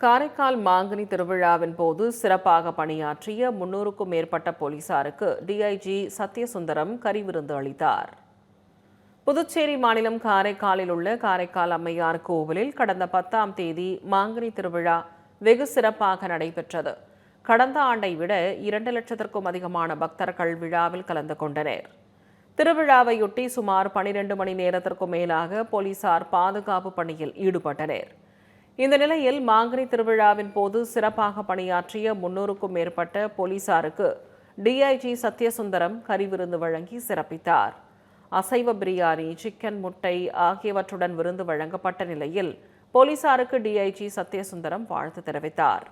காரைக்கால் மாங்கனி திருவிழாவின் போது சிறப்பாக பணியாற்றிய 300க்கும் மேற்பட்ட போலீசாருக்கு டிஐஜி சத்யசுந்தரம் கரிவிருந்து அளித்தார். புதுச்சேரி மாநிலம் காரைக்காலில் உள்ள காரைக்கால் அம்மையார் கோவிலில் கடந்த 10ஆம் தேதி மாங்கனி திருவிழா வெகு சிறப்பாக நடைபெற்றது. கடந்த ஆண்டை விட 2 லட்சத்திற்கும் அதிகமான பக்தர்கள் விழாவில் கலந்து கொண்டனர். திருவிழாவையொட்டி சுமார் 12 மணி நேரத்திற்கும் மேலாக போலீசார் பாதுகாப்பு பணியில் ஈடுபட்டனர். இந்த நிலையில் மாங்கனி திருவிழாவின் போது சிறப்பாக பணியாற்றிய 300க்கும் மேற்பட்ட போலீசாருக்கு டிஐஜி சத்யசுந்தரம் கரிவிருந்து வழங்கி சிறப்பித்தார். அசைவ பிரியாணி, சிக்கன், முட்டை ஆகியவற்றுடன் விருந்து வழங்கப்பட்ட நிலையில் போலீசாருக்கு டிஐஜி சத்யசுந்தரம் வாழ்த்து தெரிவித்தார்.